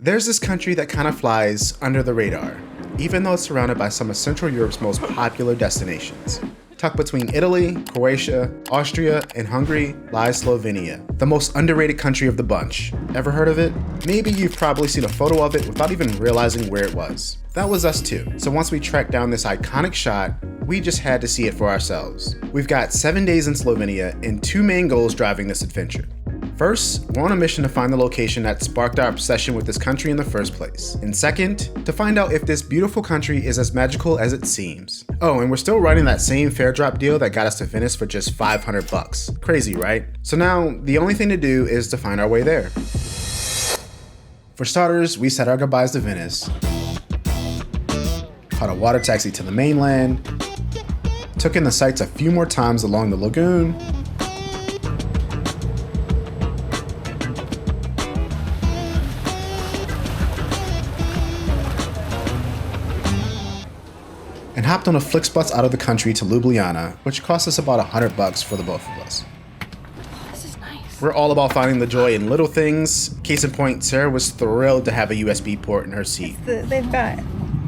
There's this country that kind of flies under the radar, even though it's surrounded by some of Central Europe's most popular destinations. Tucked between Italy, Croatia, Austria, and Hungary lies Slovenia, the most underrated country of the bunch. Ever heard of it? Maybe you've probably seen a photo of it without even realizing where it was. That was us too. So once we tracked down this iconic shot, we just had to see it for ourselves. We've got 7 days in Slovenia and 2 main goals driving this adventure. First, we're on a mission to find the location that sparked our obsession with this country in the first place. And second, to find out if this beautiful country is as magical as it seems. Oh, and we're still running that same fare drop deal that got us to Venice for just $500. Crazy, right? So now, the only thing to do is to find our way there. For starters, we said our goodbyes to Venice, caught a water taxi to the mainland, took in the sights a few more times along the lagoon, and hopped on a Flixbus out of the country to Ljubljana, which cost us about $100 for the both of us. This is nice. We're all about finding the joy in little things. Case in point, Sarah was thrilled to have a USB port in her seat. They've got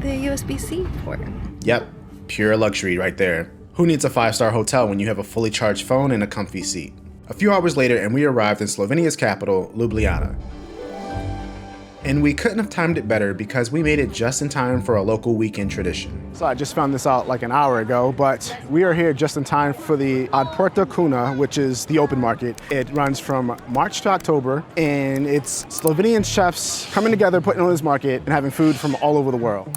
the USB-C port. Yep, pure luxury right there. Who needs a 5-star hotel when you have a fully charged phone and a comfy seat? A few hours later and we arrived in Slovenia's capital, Ljubljana. And we couldn't have timed it better because we made it just in time for a local weekend tradition. So I just found this out like an hour ago, but we are here just in time for the Odprta Kuna, which is the open market. It runs from March to October, and it's Slovenian chefs coming together, putting on this market, and having food from all over the world.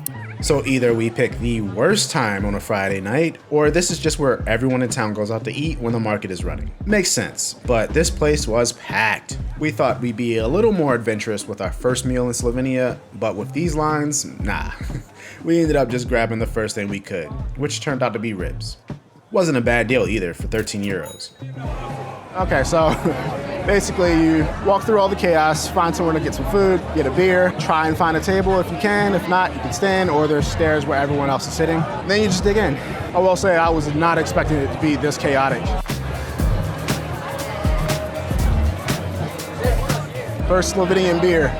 So either we pick the worst time on a Friday night, or this is just where everyone in town goes out to eat when the market is running. Makes sense, but this place was packed. We thought we'd be a little more adventurous with our first meal in Slovenia, but with these lines, nah. We ended up just grabbing the first thing we could, which turned out to be ribs. Wasn't a bad deal either for 13 euros. Okay, so basically you walk through all the chaos, find somewhere to get some food, get a beer, try and find a table if you can. If not, you can stand, or there's stairs where everyone else is sitting. Then you just dig in. I will say I was not expecting it to be this chaotic. First Slovenian beer.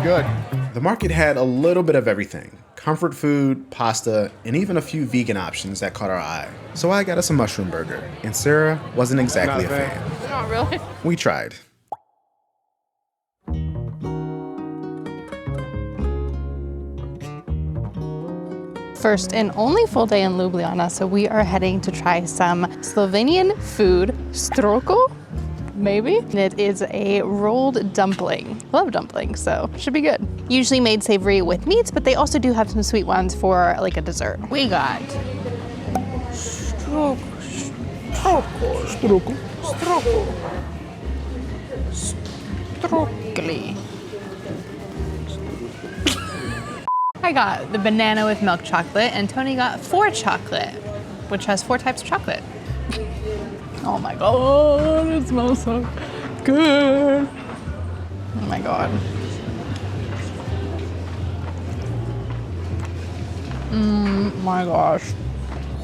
Good. The market had a little bit of everything. Comfort food, pasta, and even a few vegan options that caught our eye. So I got us a mushroom burger, and Sarah wasn't exactly a fan. Not really. We tried. First and only full day in Ljubljana, so we are heading to try some Slovenian food, stroko, maybe. It is a rolled dumpling. Love dumplings, so should be good. Usually made savory with meats, but they also do have some sweet ones for like a dessert. We got strokli. I got the banana with milk chocolate, and Tony got 4 chocolate, which has 4 types of chocolate. Oh my god, it smells so good. Oh my god. My gosh.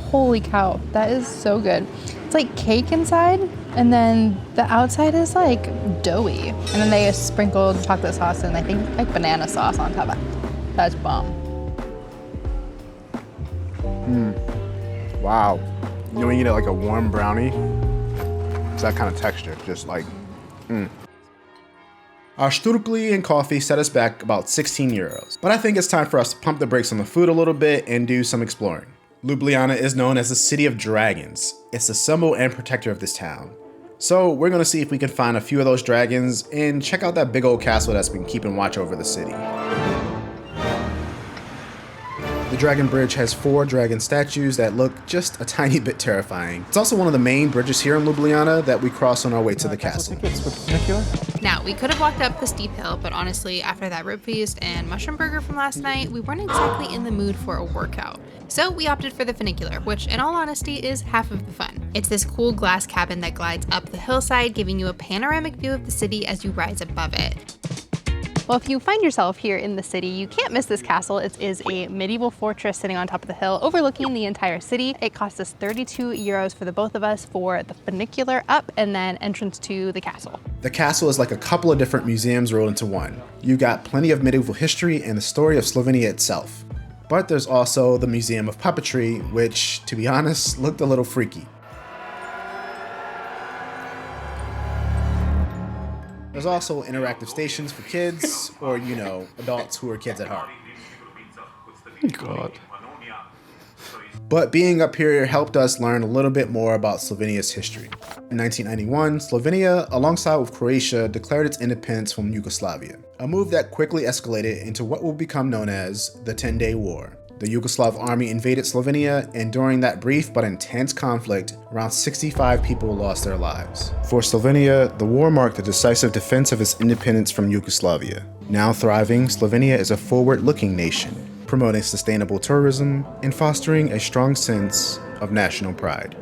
Holy cow, that is so good. It's like cake inside, and then the outside is like doughy. And then they sprinkled chocolate sauce and I think like banana sauce on top of it. That's bomb. Wow. You know when you get like a warm brownie? It's that kind of texture, just like, Our sturkli and coffee set us back about 16 euros. But I think it's time for us to pump the brakes on the food a little bit and do some exploring. Ljubljana is known as the City of Dragons. It's the symbol and protector of this town. So we're gonna see if we can find a few of those dragons and check out that big old castle that's been keeping watch over the city. The Dragon Bridge has 4 dragon statues that look just a tiny bit terrifying. It's also one of the main bridges here in Ljubljana that we cross on our way to the castle. Now, we could have walked up the steep hill, but honestly, after that rib feast and mushroom burger from last night, we weren't exactly in the mood for a workout. So we opted for the funicular, which in all honesty is half of the fun. It's this cool glass cabin that glides up the hillside, giving you a panoramic view of the city as you rise above it. Well, if you find yourself here in the city, you can't miss this castle. It is a medieval fortress sitting on top of the hill overlooking the entire city. It cost us 32 euros for the both of us for the funicular up and then entrance to the castle. The castle is like a couple of different museums rolled into one. You got plenty of medieval history and the story of Slovenia itself. But there's also the Museum of Puppetry, which, to be honest, looked a little freaky. There's also interactive stations for kids, or, you know, adults who are kids at heart. God. But being up here helped us learn a little bit more about Slovenia's history. In 1991, Slovenia, alongside with Croatia, declared its independence from Yugoslavia, a move that quickly escalated into what will become known as the 10-Day War. The Yugoslav army invaded Slovenia, and during that brief but intense conflict, around 65 people lost their lives. For Slovenia, the war marked the decisive defense of its independence from Yugoslavia. Now thriving, Slovenia is a forward-looking nation, promoting sustainable tourism and fostering a strong sense of national pride.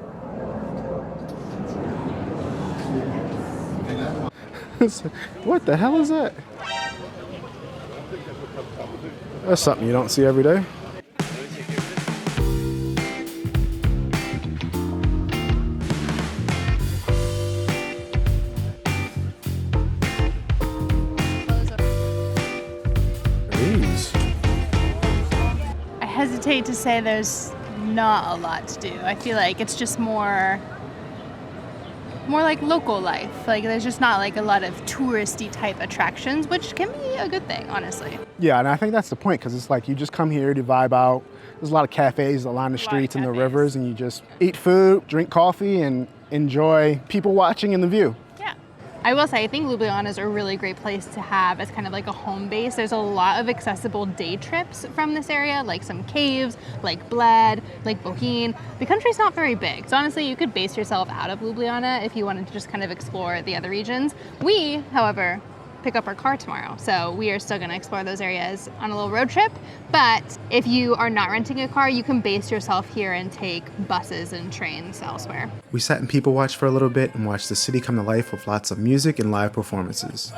What the hell is that? That's something you don't see every day. I hesitate to say there's not a lot to do. I feel like it's just more like local life. Like there's just not like a lot of touristy type attractions, which can be a good thing, honestly. Yeah, and I think that's the point, because it's like you just come here to vibe out. There's a lot of cafes along the streets and the rivers, and you just eat food, drink coffee, and enjoy people watching and the view. Yeah. I will say, I think Ljubljana is a really great place to have as kind of like a home base. There's a lot of accessible day trips from this area, like some caves, Lake Bled, Lake Bohinj. The country's not very big, so honestly, you could base yourself out of Ljubljana if you wanted to just kind of explore the other regions. We, however, pick up our car tomorrow, so we are still going to explore those areas on a little road trip. But if you are not renting a car, you can base yourself here and take buses and trains elsewhere. We sat and people watched for a little bit and watched the city come to life with lots of music and live performances.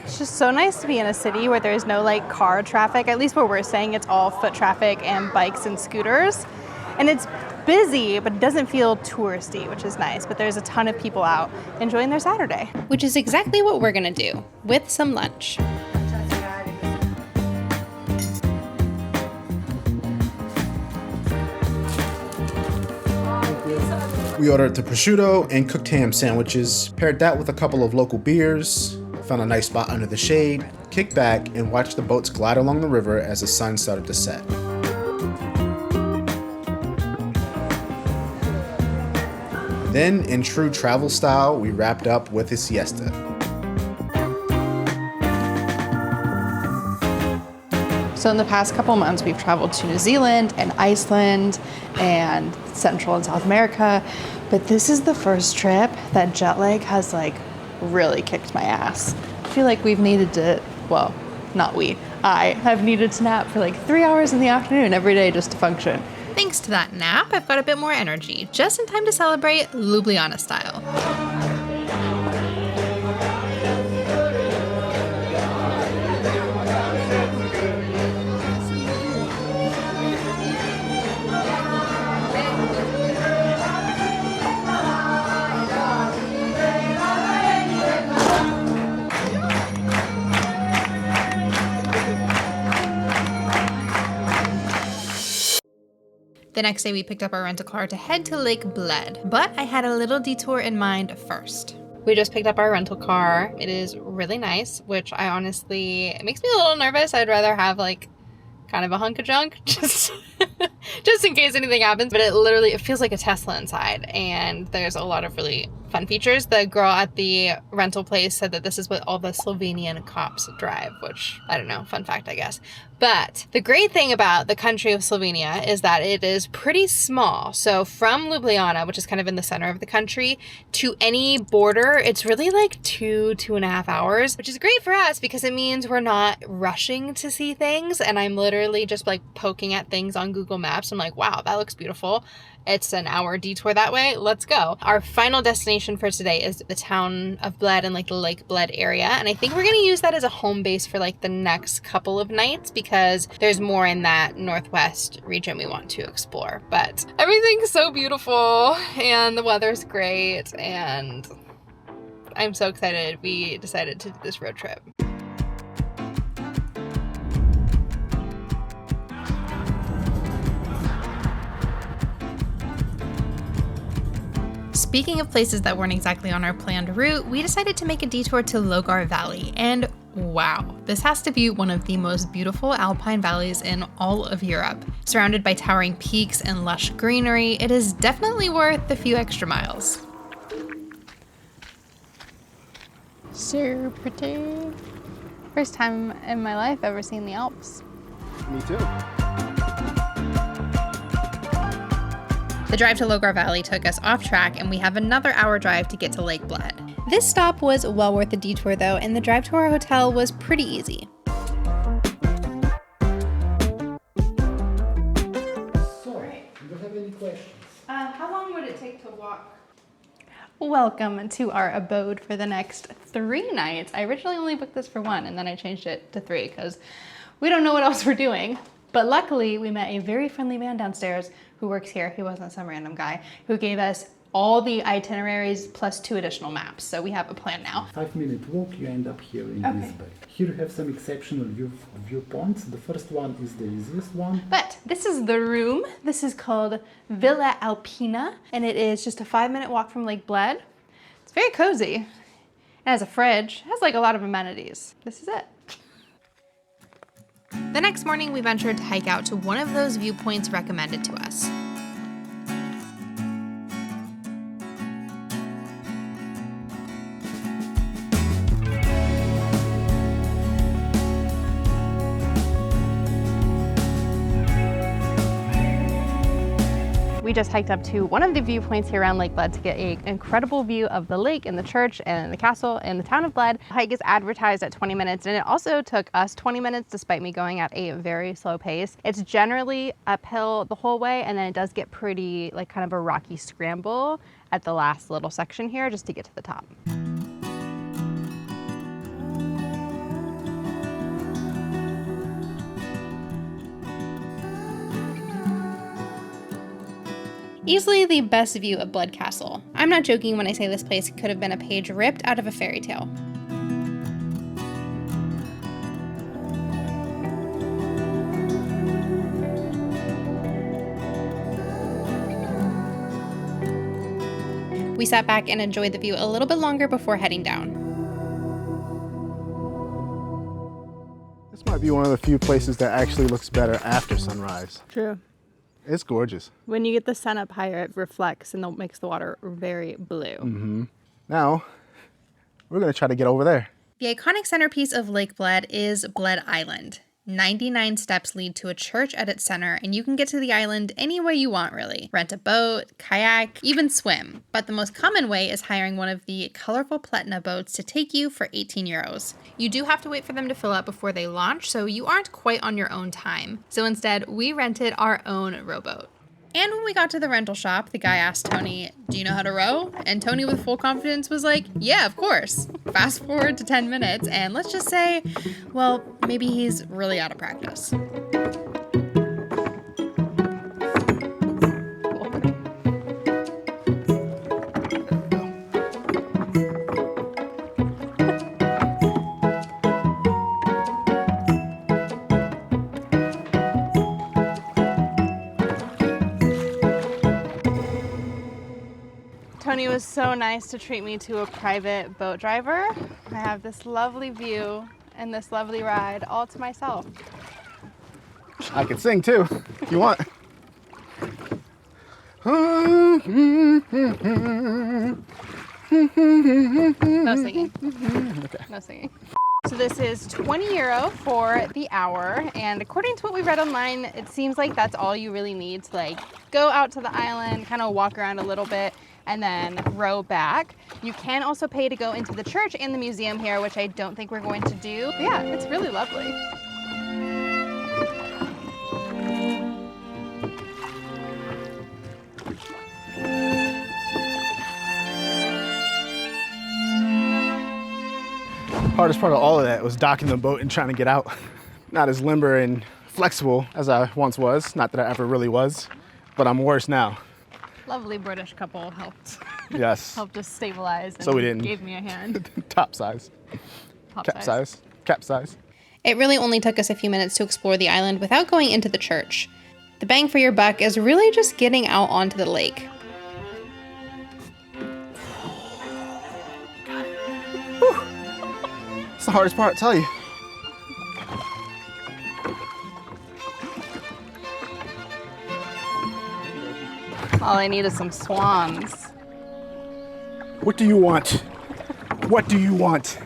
It's just so nice to be in a city where there's no like car traffic. At least where we're staying, it's all foot traffic and bikes and scooters. And it's busy, but it doesn't feel touristy, which is nice. But there's a ton of people out enjoying their Saturday. Which is exactly what we're gonna do, with some lunch. We ordered the prosciutto and cooked ham sandwiches, paired that with a couple of local beers, found a nice spot under the shade, kicked back, and watched the boats glide along the river as the sun started to set. Then, in true travel style, we wrapped up with a siesta. So in the past couple months, we've traveled to New Zealand and Iceland and Central and South America, but this is the first trip that jet lag has like really kicked my ass. I feel like we've needed to, well, not we, I have needed to nap for like 3 hours in the afternoon every day just to function. Thanks to that nap, I've got a bit more energy, just in time to celebrate Ljubljana style. The next day we picked up our rental car to head to Lake Bled, but I had a little detour in mind first. We just picked up our rental car. It is really nice, which I honestly, it makes me a little nervous. I'd rather have like kind of a hunk of junk just in case anything happens, but it feels like a Tesla inside, and there's a lot of really fun features. The girl at the rental place said that this is what all the Slovenian cops drive, which I don't know, fun fact I guess. But the great thing about the country of Slovenia is that it is pretty small. So from Ljubljana, which is kind of in the center of the country, to any border, it's really like 2.5 hours, which is great for us because it means we're not rushing to see things. And I'm literally just like poking at things on Google Maps. I'm like, wow, that looks beautiful. It's an hour detour that way. Let's go. Our final destination for today is the town of Bled and like the Lake Bled area. And I think we're going to use that as a home base for like the next couple of nights because there's more in that northwest region we want to explore. But everything's so beautiful and the weather's great. And I'm so excited we decided to do this road trip. Speaking of places that weren't exactly on our planned route, we decided to make a detour to Logar Valley, and wow, this has to be one of the most beautiful alpine valleys in all of Europe. Surrounded by towering peaks and lush greenery, it is definitely worth a few extra miles. So pretty. First time in my life ever seen the Alps. Me too. The drive to Logar Valley took us off track and we have another hour drive to get to Lake Bled. This stop was well worth the detour though, and the drive to our hotel was pretty easy. So, do you have any questions? How long would it take to walk? Welcome to our abode for the next 3 nights. I originally only booked this for 1 and then I changed it to 3 because we don't know what else we're doing. But luckily we met a very friendly man downstairs who works here. He wasn't some random guy who gave us all the itineraries plus 2 additional maps. So we have a plan now. 5-minute walk, you end up here in this bay. Here you have some exceptional viewpoints. The first one is the easiest one. But this is the room. This is called Villa Alpina, and it is just a 5-minute walk from Lake Bled. It's very cozy. It has a fridge. It has like a lot of amenities. This is it. The next morning, we ventured to hike out to one of those viewpoints recommended to us. We just hiked up to one of the viewpoints here around Lake Bled to get an incredible view of the lake and the church and the castle and the town of Bled. The hike is advertised at 20 minutes and it also took us 20 minutes despite me going at a very slow pace. It's generally uphill the whole way and then it does get pretty like kind of a rocky scramble at the last little section here just to get to the top. Easily the best view of Bled Castle. I'm not joking when I say this place could have been a page ripped out of a fairy tale. We sat back and enjoyed the view a little bit longer before heading down. This might be one of the few places that actually looks better after sunrise. True. It's gorgeous. When you get the sun up higher, it reflects and makes the water very blue. Now, we're gonna try to get over there. The iconic centerpiece of Lake Bled is Bled Island. 99 steps lead to a church at its center, and you can get to the island any way you want, really. Rent a boat, kayak, even swim. But the most common way is hiring one of the colorful Platina boats to take you for 18 euros. You do have to wait for them to fill up before they launch, so you aren't quite on your own time. So instead, we rented our own rowboat. And when we got to the rental shop, the guy asked Tony, "Do you know how to row?" And Tony with full confidence was like, "Yeah, of course." Fast forward to 10 minutes and let's just say, well, maybe he's really out of practice. Tony was so nice to treat me to a private boat driver. I have this lovely view and this lovely ride all to myself. I can sing too, if you want. No singing. Okay. No singing. So this is 20 euro for the hour, and according to what we read online, it seems like that's all you really need to like go out to the island, kind of walk around a little bit, and then row back. You can also pay to go into the church and the museum here, which I don't think we're going to do. But yeah, it's really lovely. Hardest part of all of that was docking the boat and trying to get out. Not as limber and flexible as I once was. Not that I ever really was, but I'm worse now. Lovely British couple helped. Yes. Helped us stabilize and So we didn't. gave me a hand. Top size. Cap size. It really only took us a few minutes to explore the island without going into the church. The bang for your buck is really just getting out onto the lake. It's the hardest part, I tell you. All I need is some swans. What do you want? What do you want?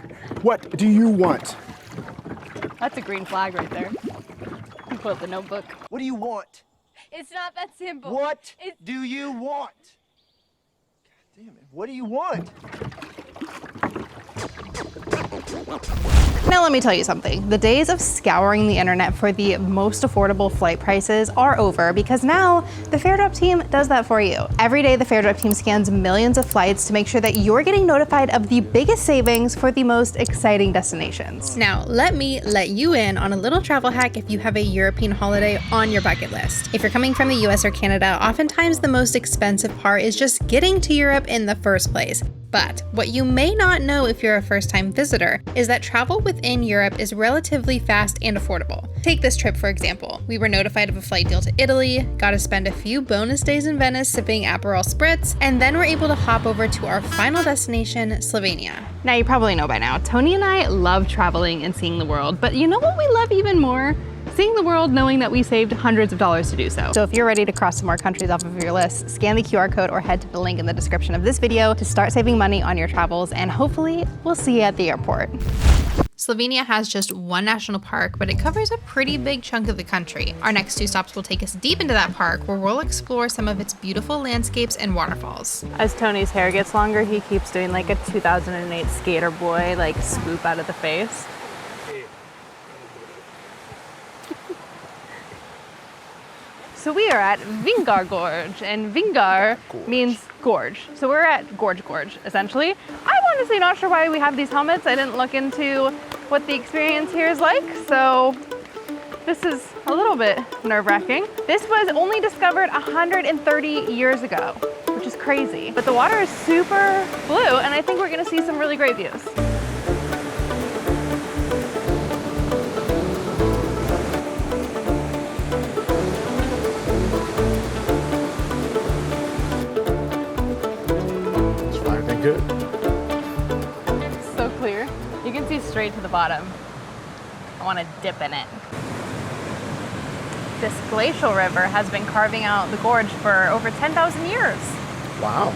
What do you want? That's a green flag right there. Pull up the notebook. What do you want? It's not that simple. What do you want? God damn it. What do you want? Now let me tell you something. The days of scouring the internet for the most affordable flight prices are over because now the FareDrop team does that for you. Every day the FareDrop team scans millions of flights to make sure that you're getting notified of the biggest savings for the most exciting destinations. Now let me let you in on a little travel hack if you have a European holiday on your bucket list. If you're coming from the US or Canada, oftentimes the most expensive part is just getting to Europe in the first place. But what you may not know if you're a first-time visitor is that travel within Europe is relatively fast and affordable. Take this trip for example. We were notified of a flight deal to Italy, got to spend a few bonus days in Venice sipping Aperol Spritz, and then we're able to hop over to our final destination, Slovenia. Now you probably know by now, Tony and I love traveling and seeing the world, but you know what we love even more? Seeing the world knowing that we saved hundreds of dollars to do so. So if you're ready to cross some more countries off of your list, scan the QR code or head to the link in the description of this video to start saving money on your travels, and hopefully we'll see you at the airport. Slovenia has just one national park, but it covers a pretty big chunk of the country. Our next two stops will take us deep into that park where we'll explore some of its beautiful landscapes and waterfalls. As Tony's hair gets longer, he keeps doing like a 2008 skater boy, like swoop out of the face. So we are at Vingar Gorge, and Vingar means gorge. So we're at Gorge, essentially. I'm honestly not sure why we have these helmets. I didn't look into what the experience here is like, so this is a little bit nerve-wracking. This was only discovered 130 years ago, which is crazy. But the water is super blue, and I think we're gonna see some really great views. Good. So clear. You can see straight to the bottom. I want to dip in it. This glacial river has been carving out the gorge for over 10,000 years. Wow.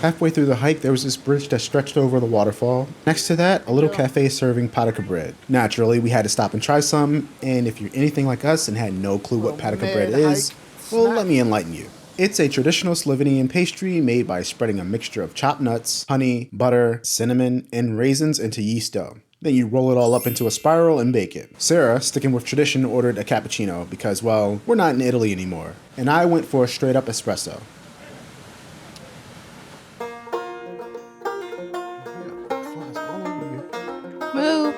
Halfway through the hike, there was this bridge that stretched over the waterfall. Next to that, a little cafe serving patika bread. Naturally, we had to stop and try some, and if you're anything like us and had no clue what patika bread is, well, let me enlighten you. It's a traditional Slovenian pastry made by spreading a mixture of chopped nuts, honey, butter, cinnamon, and raisins into yeast dough. Then you roll it all up into a spiral and bake it. Sarah, sticking with tradition, ordered a cappuccino because, well, we're not in Italy anymore. And I went for a straight up espresso. Moo.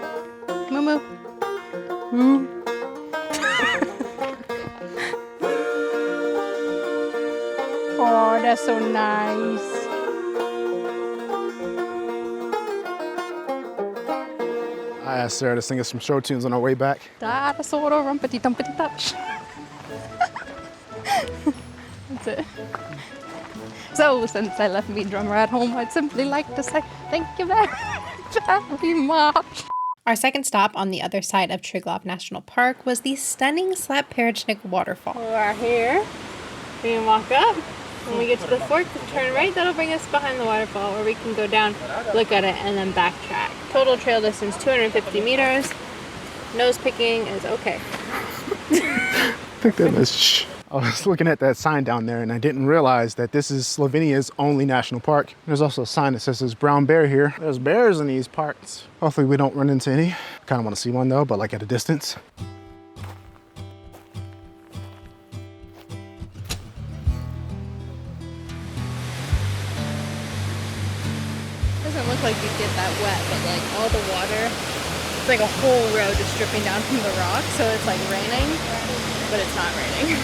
Moo moo. Moo. Oh, that's so nice. I asked Sarah to sing us some show tunes on our way back. Da soro rumpity tumpity touch. That's it. So, since I left me drummer at home, I'd simply like to say thank you very much. Our second stop on the other side of Triglav National Park was the stunning Slap Perechnik waterfall. We are here. We can walk up. When we get to the fork, we turn right. That'll bring us behind the waterfall, or we can go down, look at it, and then backtrack. Total trail distance 250 meters. Nose picking is okay. Thank goodness. I was looking at that sign down there and I didn't realize that this is Slovenia's only national park. There's also a sign that says there's brown bear here. There's bears in these parks. Hopefully we don't run into any. Kind of want to see one though, but like at a distance. Doesn't look like you get that wet, but like all the water, it's like a whole road just dripping down from the rock, so it's like raining, but it's not raining.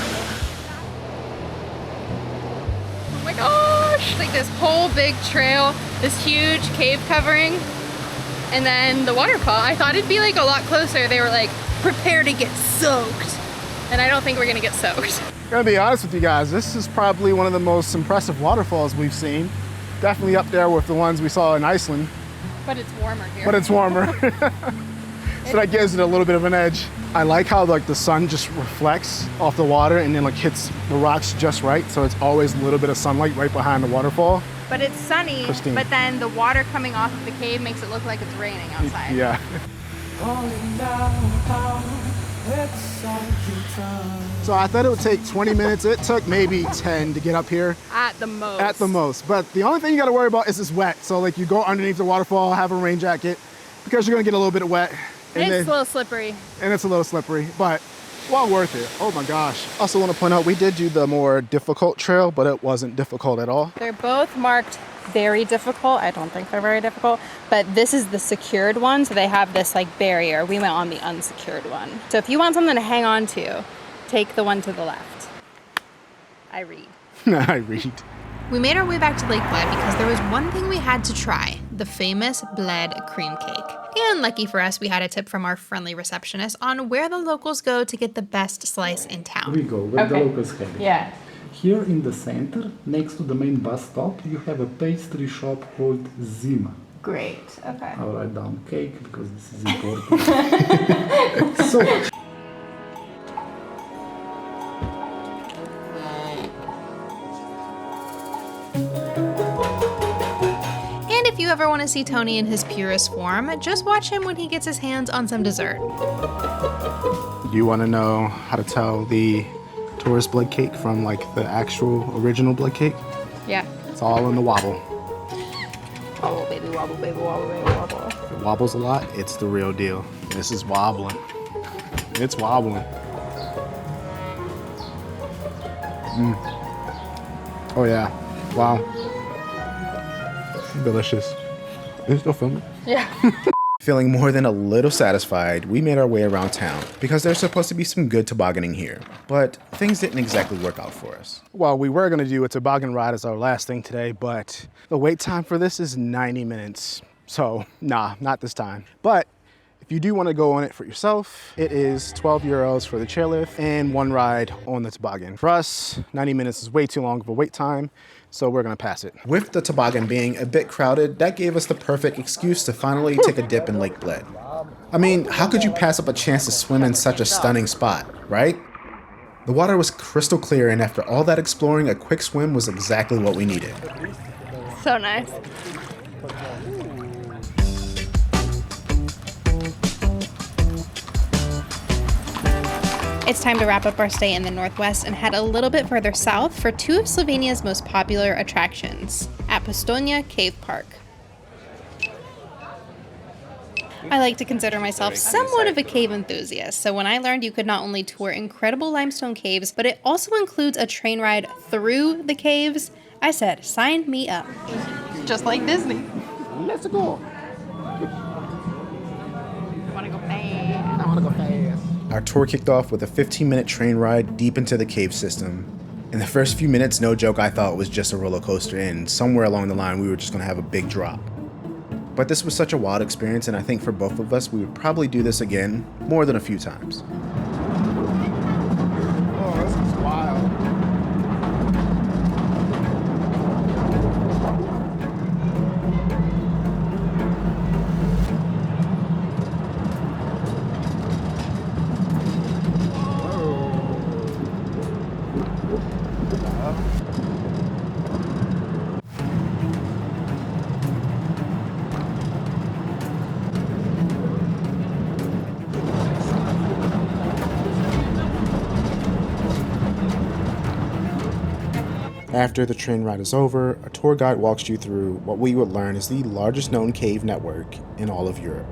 Oh my gosh! Like this whole big trail, this huge cave covering, and then the waterfall. I thought it'd be like a lot closer. They were like, prepare to get soaked. And I don't think we're gonna get soaked. I'm gonna be honest with you guys, this is probably one of the most impressive waterfalls we've seen. Definitely up there with the ones we saw in Iceland. But it's warmer here. But it's warmer. So that gives it a little bit of an edge. I like how like the sun just reflects off the water and then like hits the rocks just right. So it's always a little bit of sunlight right behind the waterfall. But it's sunny, Pristine. But then the water coming off of the cave makes it look like it's raining outside. Yeah. So I thought it would take 20 minutes. It took maybe 10 to get up here. At the most. At the most. But the only thing you gotta worry about is it's wet. So like you go underneath the waterfall, have a rain jacket, because you're gonna get a little bit wet. And it's a little slippery. And it's a little slippery, but well worth it. Oh my gosh. Also want to point out, we did do the more difficult trail, but it wasn't difficult at all. They're both marked very difficult. I don't think they're very difficult, but this is the secured one. So they have this like barrier. We went on the unsecured one. So if you want something to hang on to, take the one to the left. I read. I read. We made our way back to Lake Bled because there was one thing we had to try, the famous Bled cream cake. And lucky for us, we had a tip from our friendly receptionist on where the locals go to get the best slice in town. We go where the locals have it. Yeah. Here in the center, next to the main bus stop, you have a pastry shop called Zima. Great. Okay. I'll write down cake because this is important. So, And if you ever want to see Tony in his purest form, just watch him when he gets his hands on some dessert. Do you want to know how to tell the tourist blood cake from like the actual original blood cake? Yeah. It's all in the wobble. Wobble, baby, wobble, baby, wobble, baby, wobble. If it wobbles a lot, it's the real deal. This is wobbling. It's wobbling. Oh yeah. Wow. Delicious. Are you still filming? Yeah. Feeling more than a little satisfied, we made our way around town because there's supposed to be some good tobogganing here, but things didn't exactly work out for us. Well, we were gonna do a toboggan ride as our last thing today, but the wait time for this is 90 minutes. So nah, not this time. But if you do want to go on it for yourself, it is 12 euros for the chairlift and one ride on the toboggan. For us, 90 minutes is way too long of a wait time, so we're gonna pass it. With the toboggan being a bit crowded, that gave us the perfect excuse to finally take a dip in Lake Bled. I mean, how could you pass up a chance to swim in such a stunning spot, right? The water was crystal clear, and after all that exploring, a quick swim was exactly what we needed. So nice. It's time to wrap up our stay in the Northwest and head a little bit further south for two of Slovenia's most popular attractions, at Postojna Cave Park. I like to consider myself somewhat of a cave enthusiast, so when I learned you could not only tour incredible limestone caves, but it also includes a train ride through the caves, I said, sign me up. Just like Disney. Let's go. I want to go fast. I wanna go fast. Our tour kicked off with a 15-minute train ride deep into the cave system. In the first few minutes, no joke, I thought it was just a roller coaster, and somewhere along the line we were just gonna have a big drop. But this was such a wild experience, and I think for both of us, we would probably do this again more than a few times. Oh, this is wild. After the train ride is over, a tour guide walks you through what we would learn is the largest known cave network in all of Europe.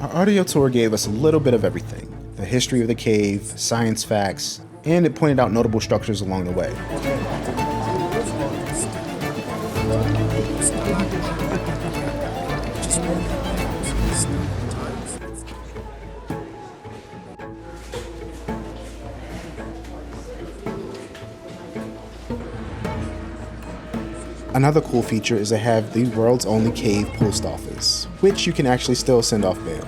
Our audio tour gave us a little bit of everything: the history of the cave, science facts, and it pointed out notable structures along the way. Another cool feature is they have the world's only cave post office, which you can actually still send off mail.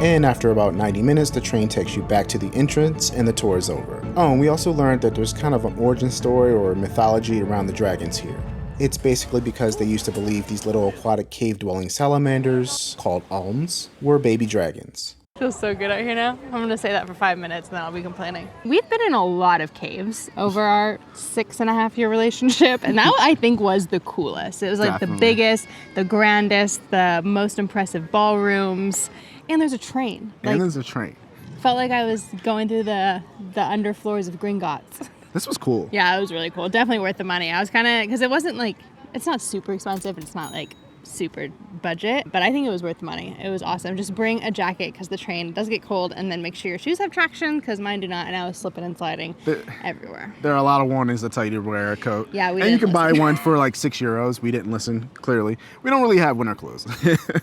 And after about 90 minutes, the train takes you back to the entrance and the tour is over. Oh, and we also learned that there's kind of an origin story or mythology around the dragons here. It's basically because they used to believe these little aquatic cave-dwelling salamanders, called alms, were baby dragons. Feels so good out here now. I'm gonna say that for 5 minutes and then I'll be complaining. We've been in a lot of caves over our 6.5-year relationship, and that I think was the coolest. It was like Definitely. the biggest, the grandest, the most impressive ballrooms, and there's a train. And there's a train. Felt like I was going through the underfloors of Gringotts. This was cool. Yeah, it was really cool. Definitely worth the money. I was kind of, because it wasn't like, it's not super expensive, it's not like super budget, but I think it was worth the money. It was awesome. Just bring a jacket because the train does get cold, and then make sure your shoes have traction because mine do not, and I was slipping and sliding everywhere. There are a lot of warnings that tell you to wear a coat. Yeah, we And you didn't can buy listen. one for like €6. We didn't listen, clearly. We don't really have winter clothes.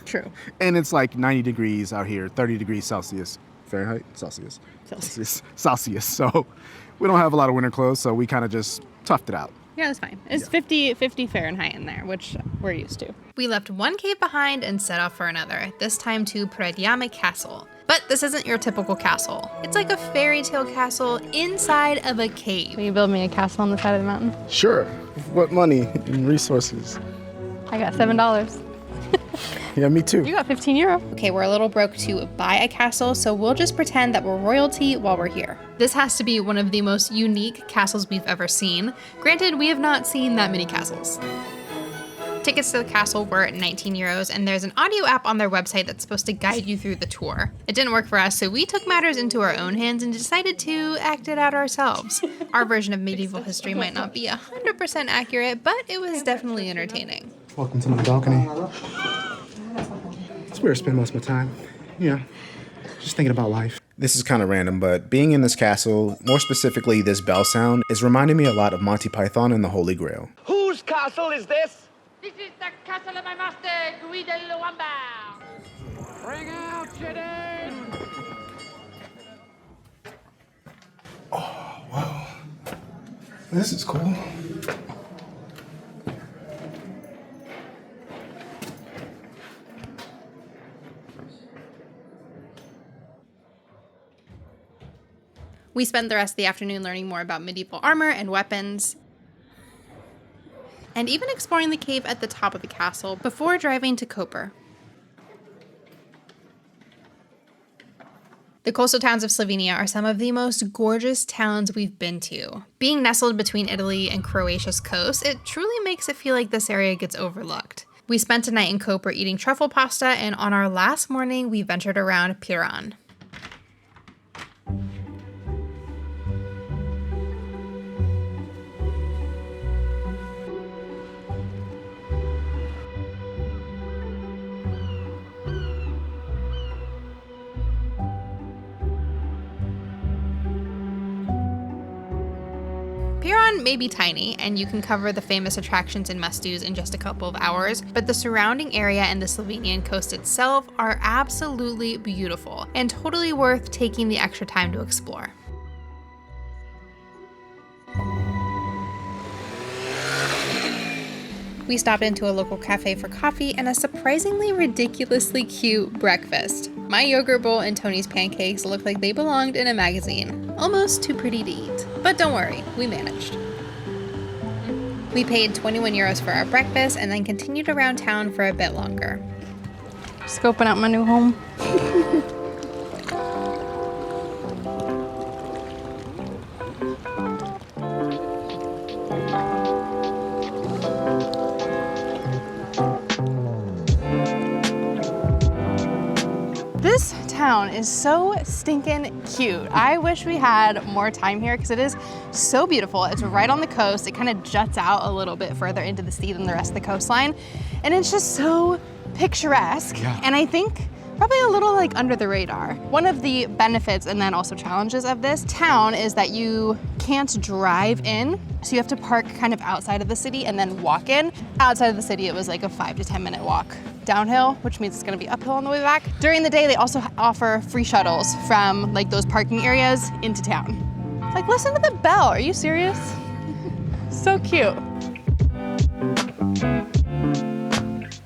True. And it's like 90 degrees out here, 30 degrees Celsius. Fahrenheit? Celsius. Celsius. So we don't have a lot of winter clothes, so we kind of just toughed it out. Yeah, that's fine. It's 50 Fahrenheit in there, which we're used to. We left one cave behind and set off for another, this time to Predjame Castle. But this isn't your typical castle. It's like a fairy tale castle inside of a cave. Will you build me a castle on the side of the mountain? Sure. What money and resources? I got $7. Yeah, me too. You got €15. Okay, we're a little broke to buy a castle, so we'll just pretend that we're royalty while we're here. This has to be one of the most unique castles we've ever seen. Granted, we have not seen that many castles. Tickets to the castle were €19, and there's an audio app on their website that's supposed to guide you through the tour. It didn't work for us, so we took matters into our own hands and decided to act it out ourselves. Our version of medieval history might not be 100% accurate, but it was definitely entertaining. Welcome to my balcony. It's where I spend most of my time. Yeah, just thinking about life. This is kind of random, but being in this castle, more specifically this bell sound, is reminding me a lot of Monty Python and the Holy Grail. Whose castle is this? This is the castle of my master, Guido Luamba. Bring out Jadine! Wow, this is cool. We spent the rest of the afternoon learning more about medieval armor and weapons, and even exploring the cave at the top of the castle before driving to Koper. The coastal towns of Slovenia are some of the most gorgeous towns we've been to. Being nestled between Italy and Croatia's coast, it truly makes it feel like this area gets overlooked. We spent a night in Koper eating truffle pasta, and on our last morning, we ventured around Piran. Piran may be tiny, and you can cover the famous attractions and must-dos in just a couple of hours, but the surrounding area and the Slovenian coast itself are absolutely beautiful, and totally worth taking the extra time to explore. We stopped into a local cafe for coffee and a surprisingly ridiculously cute breakfast. My yogurt bowl and Tony's pancakes looked like they belonged in a magazine. Almost too pretty to eat. But don't worry, we managed. We paid €21 for our breakfast and then continued around town for a bit longer. Scoping out my new home. This town is so stinking cute. I wish we had more time here because it is so beautiful. It's right on the coast. It kind of juts out a little bit further into the sea than the rest of the coastline. And it's just so picturesque. Yeah. And I think probably a little like under the radar. One of the benefits and then also challenges of this town is that you can't drive in. So you have to park kind of outside of the city and then walk in. Outside of the city, it was like a 5 to 10 minute walk downhill, which means it's gonna be uphill on the way back. During the day, they also offer free shuttles from like those parking areas into town. Like, listen to the bell, are you serious? So cute.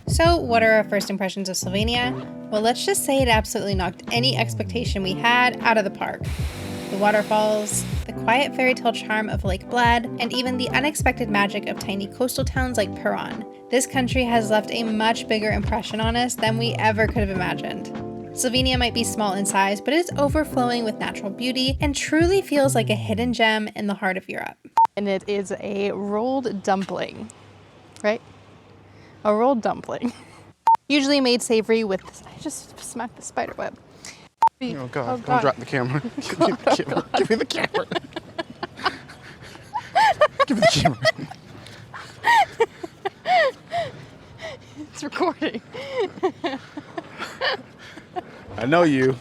So what are our first impressions of Slovenia? Well, let's just say it absolutely knocked any expectation we had out of the park. The waterfalls, the quiet fairy tale charm of Lake Bled, and even the unexpected magic of tiny coastal towns like Piran. This country has left a much bigger impression on us than we ever could have imagined. Slovenia might be small in size, but it's overflowing with natural beauty and truly feels like a hidden gem in the heart of Europe. And it is a rolled dumpling, right? A rolled dumpling. Usually made savory with, I just smacked the spider web. Oh God, don't drop the camera. Give me the camera. Give me the camera. Give me the camera. It's recording. I know you.